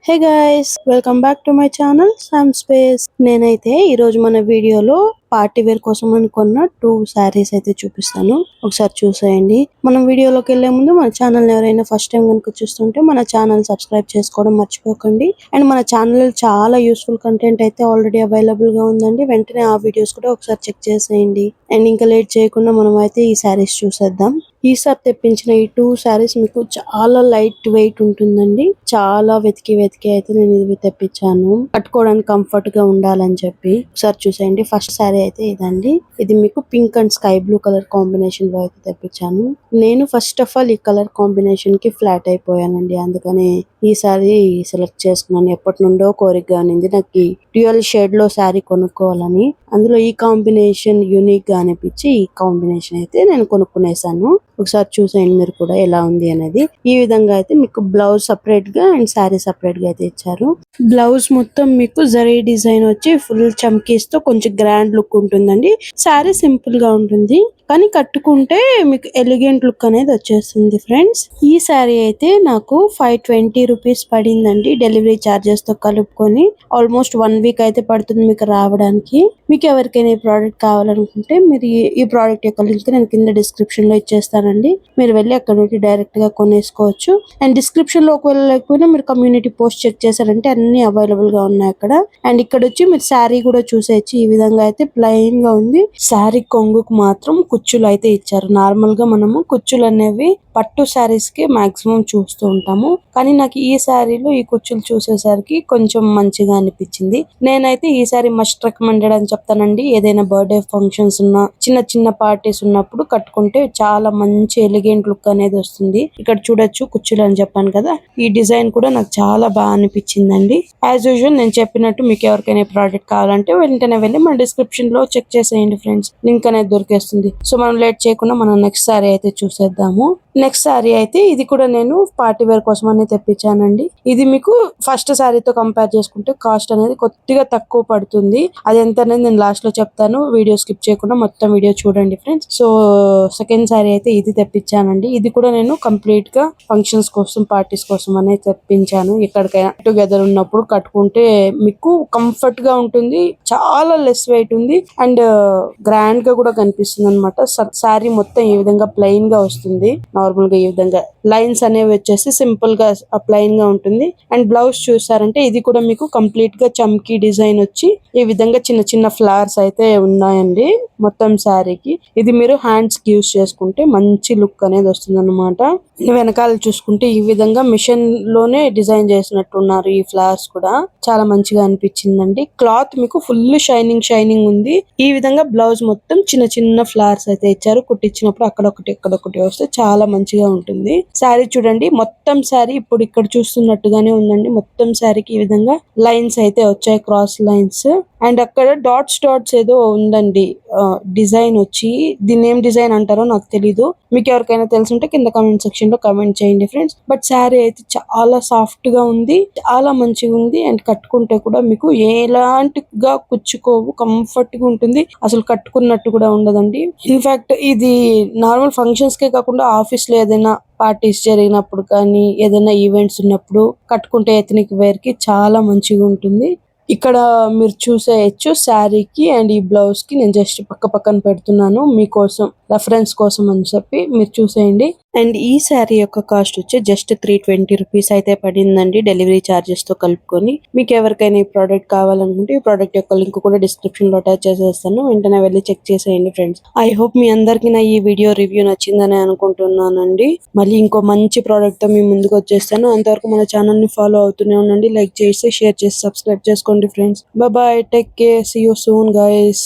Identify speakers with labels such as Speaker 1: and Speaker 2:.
Speaker 1: Hey guys, welcome back to my channel Sam Space. నేనైతే ఈరోజు మన వీడియోలో పార్టీ వేర్ కోసం అనుకున్న 2 శారీస్ అయితే చూపిస్తాను. ఒకసారి చూసేయండి. మనం వీడియోలోకి వెళ్లే ముందు మన ఛానల్ ఎవరైనా ఫస్ట్ టైం కనుక చూస్తుంటే మన ఛానల్ సబ్స్క్రైబ్ చేసుకోవడం మర్చిపోకండి. అండ్ మన ఛానల్ చాలా యూస్ఫుల్ కంటెంట్ అయితే ఆల్రెడీ అవైలబుల్ గా ఉందండి. వెంటనే ఆ వీడియోస్ కూడా ఒకసారి చెక్ చేసేయండి. అండ్ ఇంకా లేట్ చేయకుండా మనం అయితే ఈ శారీస్ చూసేద్దాం. ఈసారి తెప్పించిన ఈ 2 శారీస్ మీకు చాలా లైట్ వెయిట్ ఉంటుందండి. చాలా వెతికి అయితే నేను ఇవి తెప్పించాను, కట్టుకోవడానికి కంఫర్ట్ గా ఉండాలని చెప్పి. ఒకసారి చూసేయండి. ఫస్ట్ శారీ అయితే ఇదండి. ఇది మీకు pink and sky blue colour combination లో అయితే తెప్పించాను. నేను ఫస్ట్ ఆఫ్ ఆల్ ఈ కలర్ కాంబినేషన్ కి ఫ్లాట్ అయిపోయానండి. అందుకని ఈ శారీ సెలెక్ట్ చేసుకున్నాను. ఎప్పటి నుండో కోరికగా ఉంది నాకు ఈ డ్యూయల్ షేడ్ లో శారీ కొనుక్కోవాలని. అందులో ఈ కాంబినేషన్ యూనిక్ గా అనిపించి ఈ కాంబినేషన్ అయితే నేను కొనుక్కునేసాను. ఒకసారి చూసేయండి మీరు కూడా ఎలా ఉంది అనేది. ఈ విధంగా అయితే మీకు బ్లౌజ్ సపరేట్ గా అండ్ శారీ సపరేట్ గా అయితే ఇచ్చారు. బ్లౌజ్ మొత్తం మీకు జరీ డిజైన్ వచ్చి ఫుల్ చమ్కీస్ తో కొంచెం గ్రాండ్ లుక్ ఉంటుందండి. శారీ సింపుల్ గా ఉంటుంది కానీ కట్టుకుంటే మీకు ఎలిగెంట్ లుక్ అనేది వచ్చేస్తుంది ఫ్రెండ్స్. ఈ శారీ అయితే నాకు 520 రూపీస్ పడిందండి. డెలివరీ చార్జెస్ తో కలుపుకొని ఆల్మోస్ట్ 1 వీక్ అయితే పడుతుంది మీకు రావడానికి. మీకు ఎవరికైనా ఈ ప్రోడక్ట్ కావాలనుకుంటే మీరు ఈ ప్రోడక్ట్ యొక్క లింక్ నేను కింద డిస్క్రిప్షన్ లో ఇచ్చేస్తానండి. మీరు వెళ్ళి అక్కడ నుండి డైరెక్ట్ గా కొనేసుకోవచ్చు. అండ్ డిస్క్రిప్షన్ లో ఒకవేళ లేకపోయినా మీరు కమ్యూనిటీ పోస్ట్ చెక్ చేశారంటే అన్ని అవైలబుల్ గా ఉన్నాయి అక్కడ. అండ్ ఇక్కడ వచ్చి మీరు శారీ కూడా చూసేయచ్చు. ఈ విధంగా అయితే ప్లెయిన్ గా ఉంది. శారీ కొంగుకు మాత్రం కుచ్చులు అయితే ఇచ్చారు. నార్మల్ గా మనము కుచ్చులు అనేవి పట్టు శారీస్ కి మాక్సిమం చూస్తూ ఉంటాము, కానీ నాకు ఈ శారీలో ఈ కుచ్చులు చూసేసరికి కొంచెం మంచిగా అనిపించింది. నేనైతే ఈ శారీ మస్ట్ రికమెండెడ్ అని చెప్తానండి. ఏదైనా బర్త్డే ఫంక్షన్స్ ఉన్నా చిన్న చిన్న పార్టీస్ ఉన్నప్పుడు కట్టుకుంటే చాలా మంచి ఎలిగెంట్ లుక్ అనేది వస్తుంది. ఇక్కడ చూడొచ్చు కుచ్చులు అని చెప్పాను కదా, ఈ డిజైన్ కూడా నాకు చాలా బాగా అనిపించిందండి. యాజ్ యూజువల్ నేను చెప్పినట్టు మీకు ఎవరికైనా ప్రోడక్ట్ కావాలంటే వెంటనే వెళ్ళి మన డిస్క్రిప్షన్ లో చెక్ చేసేయండి ఫ్రెండ్స్. లింక్ అనేది దొరికేస్తుంది. సో మనం లేట్ చేయకుండా మనం నెక్స్ట్ శారీ అయితే చూసేద్దాము. నెక్స్ట్ శారీ అయితే ఇది కూడా నేను పార్టీ వేర్ కోసం అనేది తెప్పించానండి. ఇది మీకు ఫస్ట్ శారీతో కంపేర్ చేసుకుంటే కాస్ట్ అనేది కొద్దిగా తక్కువ పడుతుంది. అది ఎంత అనేది నేను లాస్ట్ లో చెప్తాను. వీడియో స్కిప్ చేయకుండా మొత్తం వీడియో చూడండి ఫ్రెండ్స్. సో సెకండ్ శారీ అయితే ఇది తెప్పించానండి. ఇది కూడా నేను కంప్లీట్ గా ఫంక్షన్స్ కోసం పార్టీస్ కోసం అనేది తెప్పించాను. ఎక్కడికైనా టుగెదర్ ఉన్నప్పుడు కట్టుకుంటే మీకు కంఫర్ట్ గా ఉంటుంది. చాలా లెస్ వెయిట్ ఉంది అండ్ గ్రాండ్ గా కూడా కనిపిస్తుంది అనమాట. శారీ మొత్తం ఈ విధంగా ప్లెయిన్ గా వస్తుంది. నార్మల్ గా ఈ విధంగా లైన్స్ అనేవి వచ్చేసి సింపుల్ గా ప్లెయిన్ గా ఉంటుంది. అండ్ బ్లౌజ్ చూసారంటే ఇది కూడా మీకు కంప్లీట్ గా చమ్కీ డిజైన్ వచ్చి ఈ విధంగా చిన్న చిన్న ఫ్లవర్స్ అయితే ఉన్నాయండి మొత్తం శారీకి. ఇది మీరు హ్యాండ్స్ కి యూజ్ చేసుకుంటే మంచి లుక్ అనేది వస్తుంది అనమాట. వెనకాల చూసుకుంటే ఈ విధంగా మిషన్ లోనే డిజైన్ చేసినట్టు ఉన్నారు. ఈ ఫ్లవర్స్ కూడా చాలా మంచిగా అనిపించిందండి. క్లాత్ మీకు ఫుల్ షైనింగ్ ఉంది. ఈ విధంగా బ్లౌజ్ మొత్తం చిన్న చిన్న ఫ్లవర్స్ అయితే ఇచ్చారు. కుట్టించినప్పుడు అక్కడొకటి ఇక్కడొకటి వస్తే చాలా మంచిగా ఉంటుంది. శారీ చూడండి, మొత్తం శారీ ఇప్పుడు ఇక్కడ చూస్తున్నట్టుగానే ఉందండి. మొత్తం శారీకి ఈ విధంగా లైన్స్ అయితే వచ్చాయి, క్రాస్ లైన్స్. అండ్ అక్కడ డాట్స్ ఏదో ఉందండి డిజైన్ వచ్చి. దీన్ని ఏం డిజైన్ అంటారో నాకు తెలీదు. మీకు ఎవరికైనా తెలుసుంటే కింద కామెంట్ సెక్షన్ లో కామెంట్ చేయండి ఫ్రెండ్స్. బట్ శారీ అయితే చాలా సాఫ్ట్ గా ఉంది, చాలా మంచిగా ఉంది. అండ్ కట్టుకుంటే కూడా మీకు ఎలాంటిగా కుచ్చుకోవు, కంఫర్ట్ గా ఉంటుంది. అసలు కట్టుకున్నట్టు కూడా ఉండదండి. ఇన్ఫాక్ట్ ఇది నార్మల్ ఫంక్షన్స్ కే కాకుండా ఆఫీస్ లో ఏదైనా పార్టీస్ జరిగినప్పుడు కానీ ఏదైనా ఈవెంట్స్ ఉన్నప్పుడు కట్టుకుంటే ఎథనిక్ వేర్ కి చాలా మంచిగా ఉంటుంది. ఇక్కడ మీరు చూసేయచ్చు శారీకి అండ్ ఈ బ్లౌజ్ కి నేను జస్ట్ పక్కన పెడుతున్నాను మీకోసం, రెఫరెన్స్ కోసం అని చెప్పి మీరు చూసేయండి. అండ్ ఈ శారీ యొక్క కాస్ట్ వచ్చి జస్ట్ 320 రూపీస్ అయితే పడిందండి, డెలివరీ చార్జెస్ తో కలుపుకొని. మీకు ఎవరికైనా ఈ ప్రోడక్ట్ కావాలనుకుంటే ఈ ప్రోడక్ట్ యొక్క లింక్ కూడా డిస్క్రిప్షన్ లో అటాచ్ చేసేస్తాను. వెంటనే వెళ్ళి చెక్ చేసేయండి ఫ్రెండ్స్. ఐ హోప్ మీ అందరికి నా ఈ వీడియో రివ్యూ నచ్చిందని అనుకుంటున్నానండి. మళ్ళీ ఇంకో మంచి ప్రోడక్ట్ తో మీ ముందుకు వచ్చేస్తాను. అంతవరకు మన ఛానల్ ని ఫాలో అవుతూనే ఉండండి. లైక్ చేసి షేర్ చేసి సబ్స్క్రైబ్ చేసుకోండి friends. Bye, take care, see you soon guys.